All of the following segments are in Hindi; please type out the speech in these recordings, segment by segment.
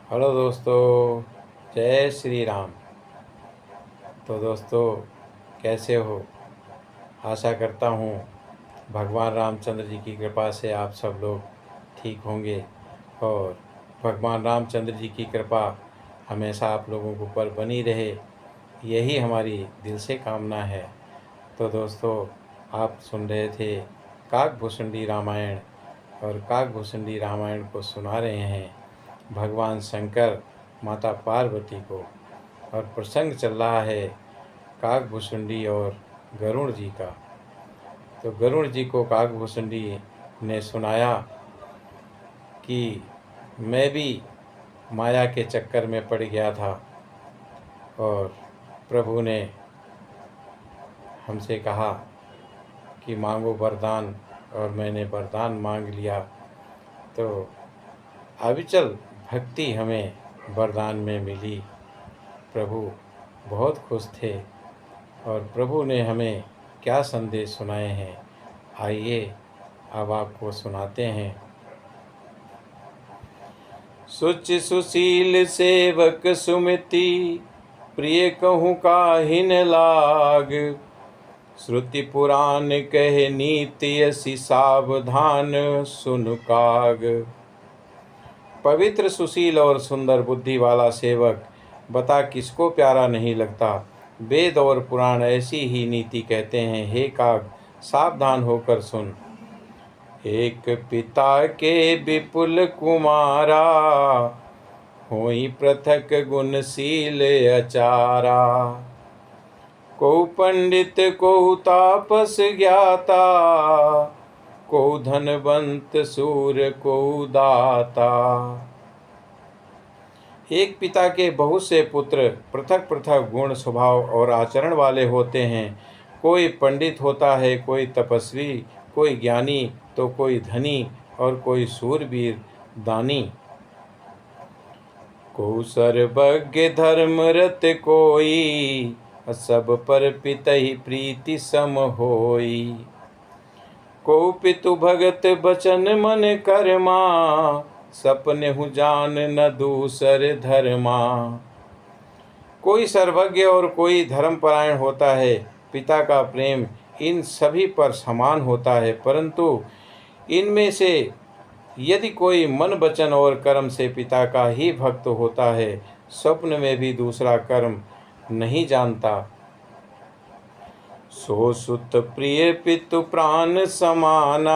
हेलो दोस्तों, जय श्री राम। तो दोस्तों, कैसे हो? आशा करता हूँ भगवान रामचंद्र जी की कृपा से आप सब लोग ठीक होंगे और भगवान रामचंद्र जी की कृपा हमेशा आप लोगों के ऊपर बनी रहे, यही हमारी दिल से कामना है। तो दोस्तों, आप सुन रहे थे काकभूषुंडी रामायण और काकभूषुंडी रामायण को सुना रहे हैं भगवान शंकर माता पार्वती को। और प्रसंग चल रहा है काकभूषुंडी और गरुड़ जी का। तो गरुड़ जी को काकभूषुंडी ने सुनाया कि मैं भी माया के चक्कर में पड़ गया था और प्रभु ने हमसे कहा कि मांगो वरदान, और मैंने वरदान मांग लिया। तो अविचल भक्ति हमें वरदान में मिली। प्रभु बहुत खुश थे और प्रभु ने हमें क्या संदेश सुनाए हैं, आइए अब आपको सुनाते हैं। सुचि सुशील सेवक सुमिति, प्रिय कहूँ काहिन लाग। श्रुति पुराण कहे नीति असि, सावधान सुन काग। पवित्र सुशील और सुंदर बुद्धि वाला सेवक, बता किसको प्यारा नहीं लगता। वेद और पुराण ऐसी ही नीति कहते हैं। हे काग, सावधान होकर सुन। एक पिता के विपुल कुमारा, होई पृथक गुणशील अचारा। को पंडित को तापस ज्ञाता, को धनवंत सूर को दाता। एक पिता के बहुत से पुत्र पृथक पृथक गुण, स्वभाव और आचरण वाले होते हैं। कोई पंडित होता है, कोई तपस्वी, कोई ज्ञानी, तो कोई धनी और कोई सूरवीर दानी। को सर्वज्ञ धर्मरत कोई, सब पर पितहि प्रीति सम होई। को पितु भगत बचन मन कर्मा, सपने हु जान न दूसर धर्मा। कोई सर्वज्ञ और कोई धर्मपरायण होता है। पिता का प्रेम इन सभी पर समान होता है, परंतु इनमें से यदि कोई मन वचन और कर्म से पिता का ही भक्त होता है, स्वप्न में भी दूसरा कर्म नहीं जानता। सो सुत प्रिय पितु प्राण समाना,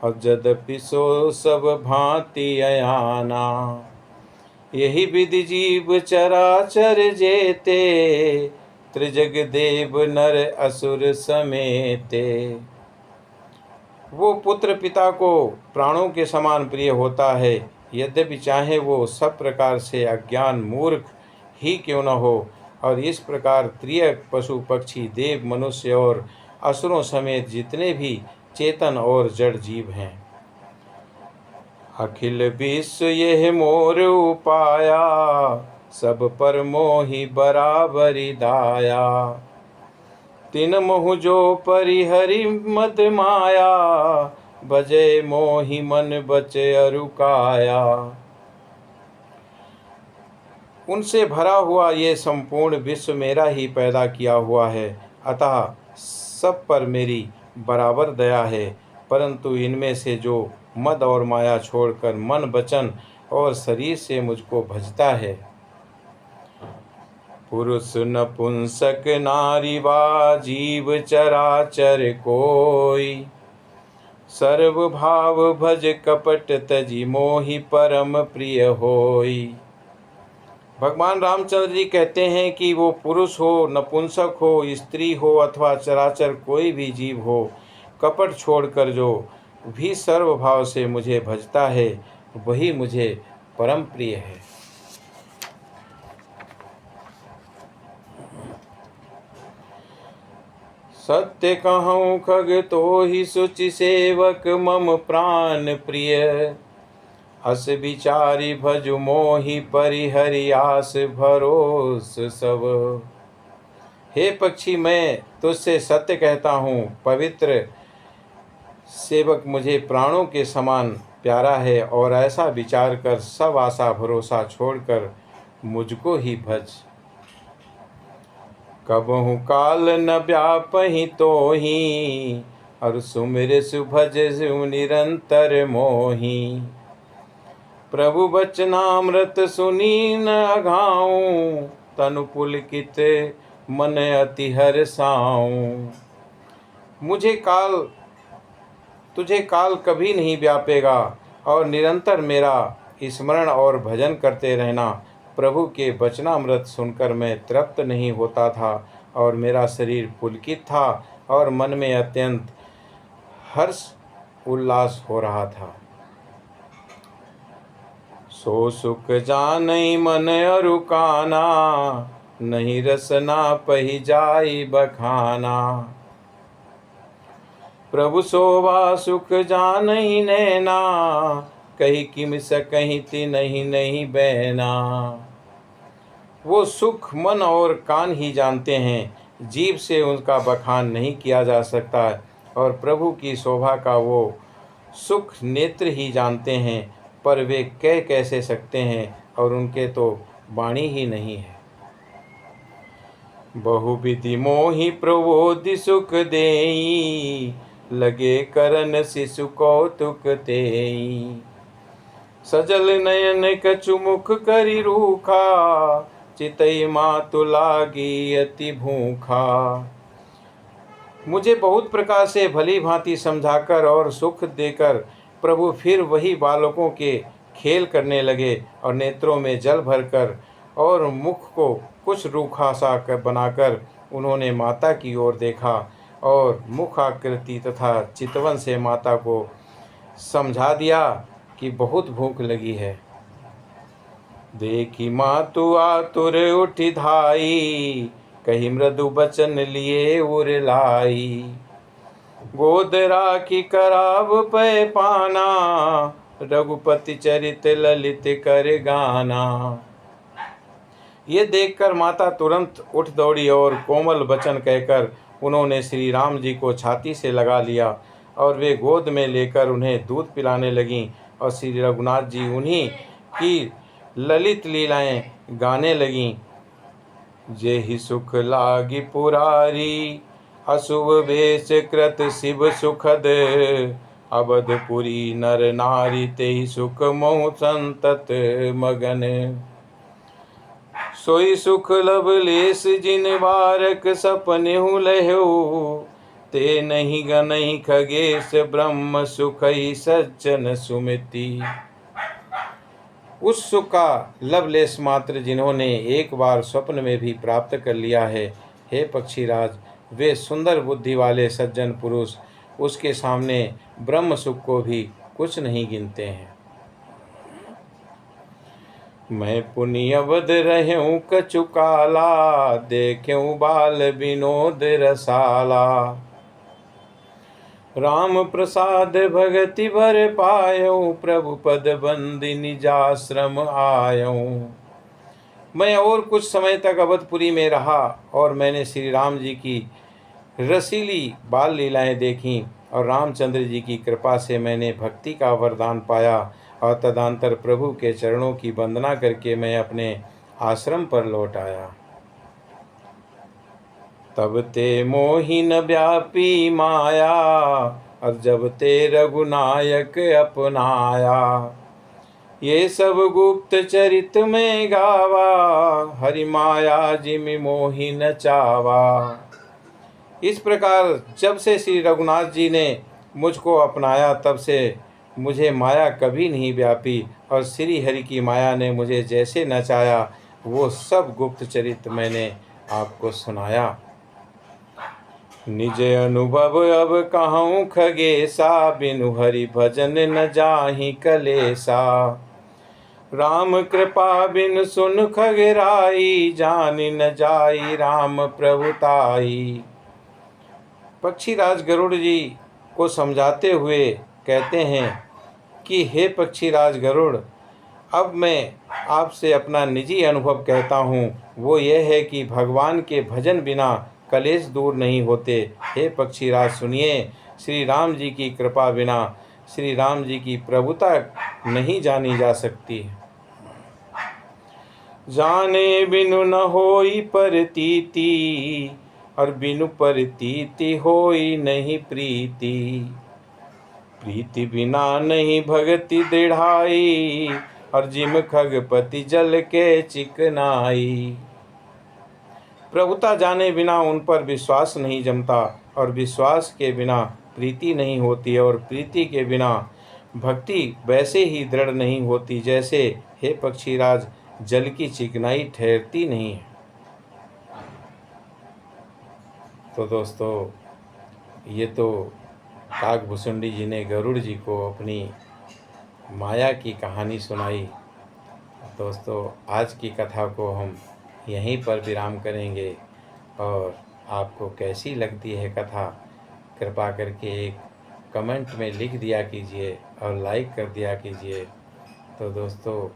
और यद्यपि सो सब भांति अयाना। यही विधि जीव चराचर जेते, त्रिजग देव नर असुर समेते। वो पुत्र पिता को प्राणों के समान प्रिय होता है, यद्यपि चाहे वो सब प्रकार से अज्ञान मूर्ख ही क्यों न हो। और इस प्रकार त्रियक पशु पक्षी देव मनुष्य और असुरों समेत जितने भी चेतन और जड़ जीव हैं। अखिल विश्व यह मोर उपाया, सब पर मोहि बराबरि दाया। तिन मोह जो परिहरि मद माया, बजय मोहि मन बचे अरुकाया। उनसे भरा हुआ ये संपूर्ण विश्व मेरा ही पैदा किया हुआ है, अतः सब पर मेरी बराबर दया है। परंतु इनमें से जो मद और माया छोड़कर मन वचन और शरीर से मुझको भजता है, पुरुष नपुंसक नारी वा जीव चराचर कोई। सर्व भाव भज कपट तजी, मोहि परम प्रिय होई। भगवान रामचंद्र जी कहते हैं कि वो पुरुष हो, नपुंसक हो, स्त्री हो अथवा चराचर कोई भी जीव हो, कपट छोड़कर जो भी सर्व भाव से मुझे भजता है, वही मुझे परम प्रिय है। सत्य कहूँ खग तो ही सुचि सेवक, मम प्राण प्रिय। अस विचारी भजु मोहि परिहरि, आस भरोस सब। हे पक्षी, मैं तुझसे सत्य कहता हूँ, पवित्र सेवक मुझे प्राणों के समान प्यारा है, और ऐसा विचार कर सब आशा भरोसा छोड़कर मुझको ही भज। कबहु काल न व्यापहि तोहि, और सुमिर सुभज निरंतर मोहि। प्रभु बचनामृत सुनी न अघाऊं, तनु पुलकित मन अति हर्षाऊं। तुझे काल कभी नहीं व्यापेगा, और निरंतर मेरा स्मरण और भजन करते रहना। प्रभु के वचनामृत सुनकर मैं तृप्त नहीं होता था, और मेरा शरीर पुलकित था, और मन में अत्यंत हर्ष उल्लास हो रहा था। सो सुख जानई मन अरु काना, नहीं रसना पही जाई बखाना। प्रभु शोभा सुख जानई नैना, कही किम सकहीं तिन्हि नहीं बहना। वो सुख मन और कान ही जानते हैं, जीभ से उनका बखान नहीं किया जा सकता, और प्रभु की शोभा का वो सुख नेत्र ही जानते हैं, पर वे कह कैसे सकते हैं, और उनके तो वाणी ही नहीं है। बहुविधि मोहि प्रबोधि सुख देई, लगे करन शिशु कौतुक तेई। सजल नयन कछु मुख करि रूखा, चितई मातु लागी अति भूखा। मुझे बहुत प्रकार से भली भांति समझाकर और सुख देकर प्रभु फिर वही बालकों के खेल करने लगे, और नेत्रों में जल भरकर और मुख को कुछ रूखा सा बनाकर उन्होंने माता की ओर देखा, और मुख आकृति तथा चितवन से माता को समझा दिया कि बहुत भूख लगी है। देखी मातु आतुर उठी धाई, कही मृदु बचन लिए उर लाई। गोद राखी कराव पै पाना, रघुपति चरित ललित कर गाना। ये देखकर माता तुरंत उठ दौड़ी, और कोमल वचन कहकर उन्होंने श्री राम जी को छाती से लगा लिया, और वे गोद में लेकर उन्हें दूध पिलाने लगीं, और श्री रघुनाथ जी उन्हीं की ललित लीलाएं गाने लगीं। जे ही सुख लागी पुरारी, अशुभ वेश कृत शिव सुखद। अवधपुरी नर नारी तेहि सुख मोह संतत मगन। सोई सुख लवलेस जिन बारक सपनेहु लह्यो, ते नहीं गनहि खगेश ब्रह्म सुखई सज्जन सुमिति। उस सुख का लवलेश मात्र जिन्होंने एक बार स्वप्न में भी प्राप्त कर लिया है, हे पक्षीराज, वे सुंदर बुद्धि वाले सज्जन पुरुष उसके सामने ब्रह्म सुख को भी कुछ नहीं गिनते हैं। मैं पुनि अवध रहूं कछु काला, देखूं बाल विनोद रसाला। राम प्रसाद भगति भर पायो, प्रभु पद बंदी निजाश्रम आयो। मैं और कुछ समय तक अवधपुरी में रहा, और मैंने श्री राम जी की रसीली बाल लीलाएं देखीं, और रामचंद्र जी की कृपा से मैंने भक्ति का वरदान पाया, और तदंतर प्रभु के चरणों की वंदना करके मैं अपने आश्रम पर लौट आया। तब ते मोहि न व्यापी माया, और जब ते रघुनायक अपनाया। ये सब गुप्त चरित में गावा, हरि माया जिमि मोहि न चावा। इस प्रकार जब से श्री रघुनाथ जी ने मुझको अपनाया, तब से मुझे माया कभी नहीं व्यापी, और श्री हरि की माया ने मुझे जैसे नचाया, वो सब गुप्त चरित मैंने आपको सुनाया। निज अनुभव अब कहूँ खगेसा, बिनु हरि भजन न जाहि कलेसा। राम कृपा बिन सुन खगराई, जानि न जाई राम प्रभुताई। पक्षीराज गरुड़ जी को समझाते हुए कहते हैं कि हे पक्षीराज गरुड़, अब मैं आपसे अपना निजी अनुभव कहता हूँ। वो यह है कि भगवान के भजन बिना कलेश दूर नहीं होते। हे पक्षीराज सुनिए, श्री राम जी की कृपा बिना श्री राम जी की प्रभुता नहीं जानी जा सकती है। जाने बिनु न होई परतीति, और बिनु परतीति होई नहीं प्रीति। प्रीति बिना नहीं भगति दृढ़ाई, और जिम खगपति जल के चिकनाई। प्रभुता जाने बिना उन पर विश्वास नहीं जमता, और विश्वास के बिना प्रीति नहीं होती, और प्रीति के बिना भक्ति वैसे ही दृढ़ नहीं होती जैसे हे पक्षीराज जल की चिकनाई ठहरती नहीं है। तो दोस्तों, ये तो काकभुसुंडी जी ने गरुड़ जी को अपनी माया की कहानी सुनाई। दोस्तों, आज की कथा को हम यहीं पर विराम करेंगे, और आपको कैसी लगती है कथा कृपा करके एक कमेंट में लिख दिया कीजिए और लाइक कर दिया कीजिए। तो दोस्तों,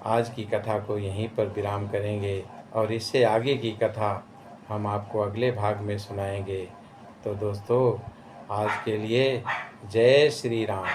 आज की कथा को यहीं पर विराम करेंगे, और इससे आगे की कथा हम आपको अगले भाग में सुनाएंगे। तो दोस्तों, आज के लिए जय श्री राम।